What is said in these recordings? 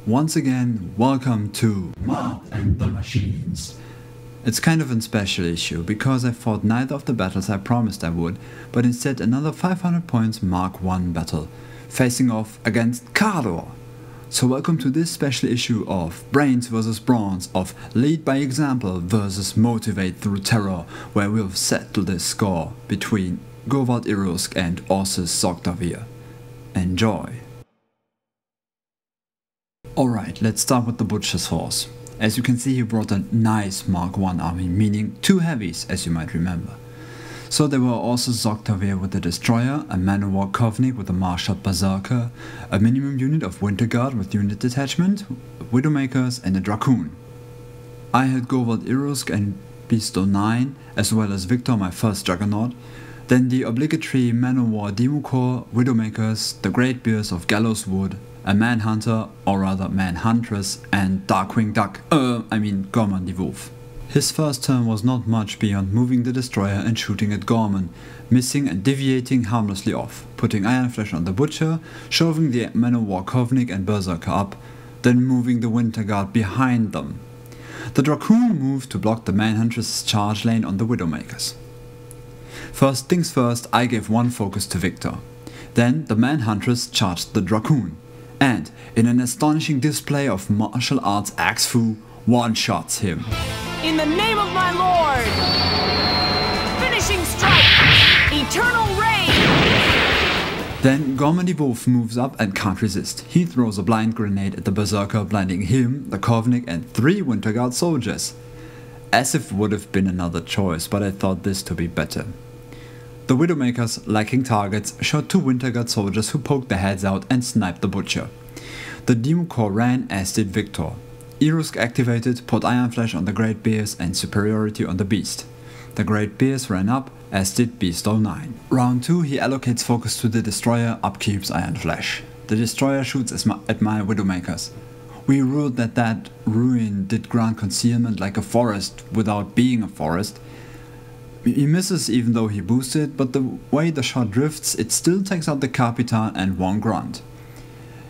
Once again, welcome to Marth and the Machines. It's kind of a special issue, because I fought neither of the battles I promised I would, but instead another 500 points Mark I battle, facing off against Cardor. So welcome to this special issue of Brains vs Bronze, of Lead by Example vs Motivate through Terror, where we'll settle this score between Govard Irusk and Orsis Zogtavir. Enjoy! Alright, let's start with the Butcher's horse. As you can see, he brought a nice Mark I army, meaning 2 heavies, as you might remember. So there were also Zogtavir with the Destroyer, a Man-O-War Kovnik with a Marshal Berserker, a minimum unit of Winter Guard with unit detachment, Widowmakers and a Dracoon. I had Govard Irusk and Beasto 9, as well as Victor, my first Juggernaut, then the obligatory Man-O-War Demo Corps, Widowmakers, the Great Bears of Gallows Wood, a Manhunter, or rather Manhuntress, and Darkwing Duck, Gorman the Wolf. His first turn was not much beyond moving the Destroyer and shooting at Gorman, missing and deviating harmlessly off, putting Iron Flesh on the Butcher, shoving the Man-O-War Kovnik and Berserker up, then moving the Winter Guard behind them. The Dracoon moved to block the Manhuntress' charge lane on the Widowmakers. First things first, I gave one focus to Victor. Then the Manhuntress charged the Dracoon, and, in an astonishing display of martial arts axe fu, one-shots him. In the name of my lord! Finishing strike! Eternal rain! Then Gorman the Wolf moves up and can't resist. He throws a blind grenade at the Berserker, blinding him, the Kovnik and 3 Winter Guard soldiers. As if would have been another choice, but I thought this to be better. The Widowmakers, lacking targets, shot 2 Winter Guard soldiers who poked their heads out and sniped the Butcher. The Demo Corps ran, as did Victor. Irusk activated, put Iron Flesh on the Great Bears and Superiority on the Beast. The Great Bears ran up, as did Beasto 9. Round 2 he allocates focus to the Destroyer, upkeeps Iron Flesh. The Destroyer shoots at my Widowmakers. We ruled that ruin did grant concealment like a forest without being a forest. He misses even though he boosted, but the way the shot drifts, it still takes out the Capitan and 1 grunt.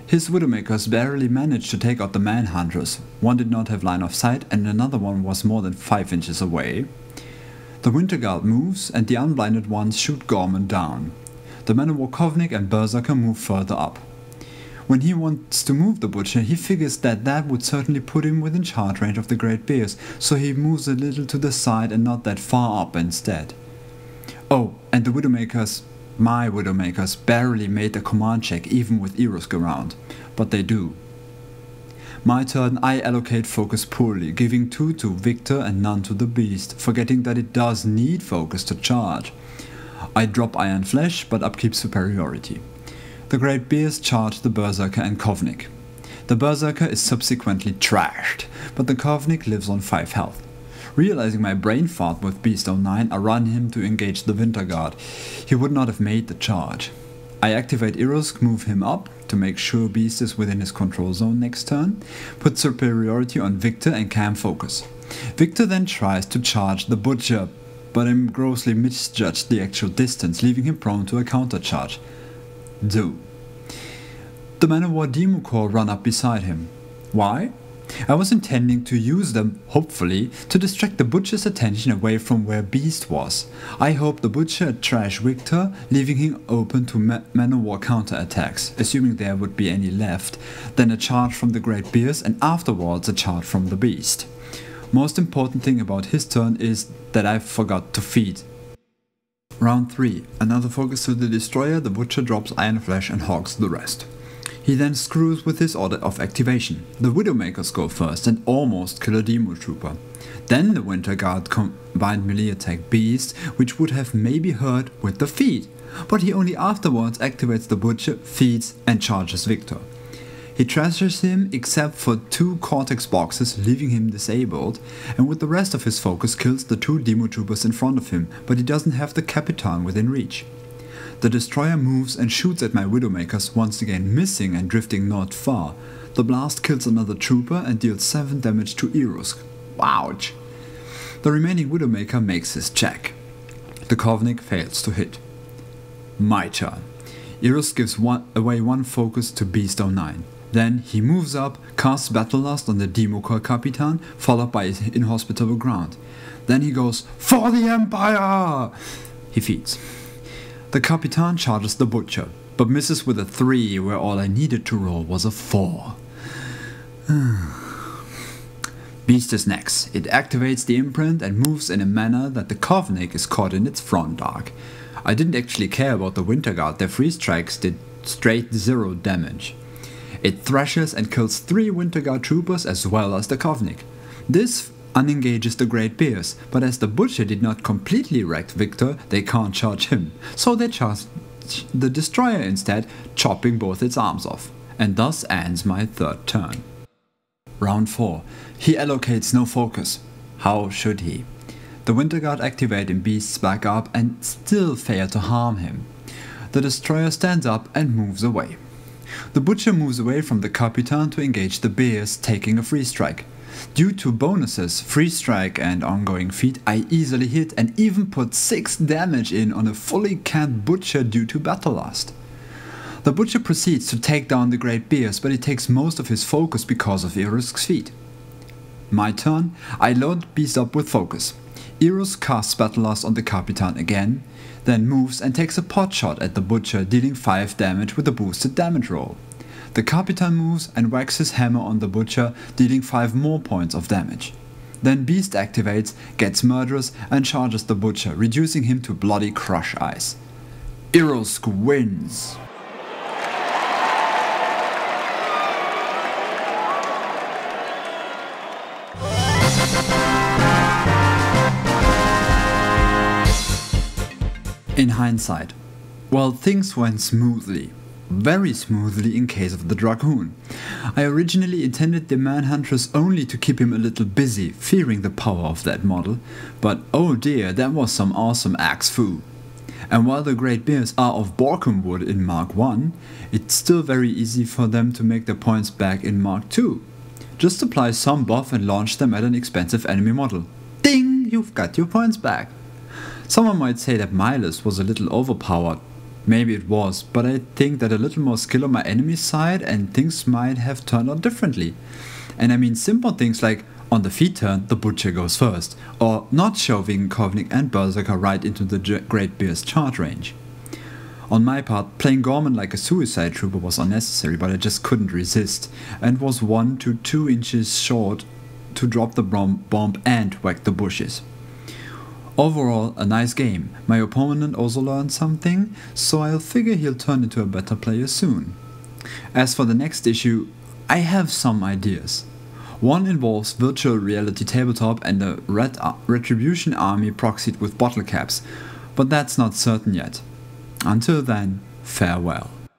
His Widowmakers barely managed to take out the Manhunters. One did not have line of sight and another one was more than 5 inches away. The Winter Guard moves and the unblinded ones shoot Gorman down. The Man-O-War Kovnik and Berserker move further up. When he wants to move the Butcher, he figures that would certainly put him within charge range of the Great Bears, so he moves a little to the side and not that far up instead. Oh, and the Widowmakers, my Widowmakers, barely made a command check even with Irusk around, but they do. My turn, I allocate focus poorly, giving 2 to Victor and none to the Beast, forgetting that it does need focus to charge. I drop Iron Flesh, but upkeep Superiority. The Great Bears charge the Berserker and Kovnik. The Berserker is subsequently trashed, but the Kovnik lives on 5 health. Realizing my brain fart with Beasto 9, I run him to engage the Winter Guard. He would not have made the charge. I activate Irusk, move him up to make sure Beast is within his control zone next turn, put Superiority on Victor and cam focus. Victor then tries to charge the Butcher, but I grossly misjudged the actual distance, leaving him prone to a countercharge. The Man-O-War Demo Corps run up beside him. Why? I was intending to use them, hopefully, to distract the Butcher's attention away from where Beast was. I hoped the Butcher would trash Victor, leaving him open to Man-O-War counterattacks, assuming there would be any left, then a charge from the Great Bears and afterwards a charge from the Beast. Most important thing about his turn is that I forgot to feed. Round 3. Another focus to the Destroyer, the Butcher drops Iron Flesh and hogs the rest. He then screws with his order of activation. The Widowmakers go first and almost kill a Demo Trooper. Then the Winter Guard combined melee attack Beast, which would have maybe hurt with the feed, but he only afterwards activates the Butcher, feeds and charges Victor. He trashes him except for 2 Cortex boxes, leaving him disabled, and with the rest of his focus kills the 2 Demo Troopers in front of him, but he doesn't have the Capitan within reach. The Destroyer moves and shoots at my Widowmakers, once again missing and drifting not far. The blast kills another Trooper and deals 7 damage to Irusk. Wouch! The remaining Widowmaker makes his check. The Kovnik fails to hit. My turn. Irusk gives away 1 focus to Beasto 9. Then he moves up, casts Battlelust on the Demokor Kapitan, followed by his inhospitable ground. Then he goes, "For the Empire!" He feeds. The Kapitan charges the Butcher, but misses with a 3 where all I needed to roll was a 4. Beast is next. It activates the imprint and moves in a manner that the Kovnik is caught in its front arc. I didn't actually care about the Winter Guard, their free strikes did straight 0 damage. It thrashes and kills 3 Winter Guard troopers as well as the Kovnik. This unengages the Great Bears, but as the Butcher did not completely wreck Victor, they can't charge him, so they charge the Destroyer instead, chopping both its arms off. And thus ends my 3rd turn. Round 4. He allocates no focus. How should he? The Winter Guard activate in Beast's backup and still fail to harm him. The Destroyer stands up and moves away. The Butcher moves away from the Kapitan to engage the Bears, taking a free strike. Due to bonuses, free strike and ongoing feat, I easily hit and even put 6 damage in on a fully canned Butcher due to Battlelust. The Butcher proceeds to take down the Great Bears, but he takes most of his focus because of Irusk's feat. My turn, I load Beast up with focus. Irusk casts Battlelust on the Kapitan again, then moves and takes a pot shot at the Butcher, dealing 5 damage with a boosted damage roll. The Kapitan moves and whacks his hammer on the Butcher, dealing 5 more points of damage. Then Beast activates, gets murderous and charges the Butcher, reducing him to bloody crush ice. Irusk wins! In hindsight, well, things went smoothly. Very smoothly in case of the Dragoon. I originally intended the Manhuntress only to keep him a little busy, fearing the power of that model, but oh dear, that was some awesome axe foo. And while the Great Bears are of Borkum wood in Mark 1, it's still very easy for them to make their points back in Mark 2. Just apply some buff and launch them at an expensive enemy model. Ding! You've got your points back. Someone might say that Miles was a little overpowered. Maybe it was, but I think that a little more skill on my enemy's side and things might have turned out differently. And I mean simple things like, on the feed turn, the Butcher goes first, or not shoving Kovnik and Berserker right into the Great Bear's charge range. On my part, playing Gorman like a suicide trooper was unnecessary, but I just couldn't resist, and was 1 to 2 inches short to drop the bomb and whack the bushes. Overall, a nice game. My opponent also learned something, so I'll figure he'll turn into a better player soon. As for the next issue, I have some ideas. One involves virtual reality tabletop and a retribution army proxied with bottle caps, but that's not certain yet. Until then, farewell.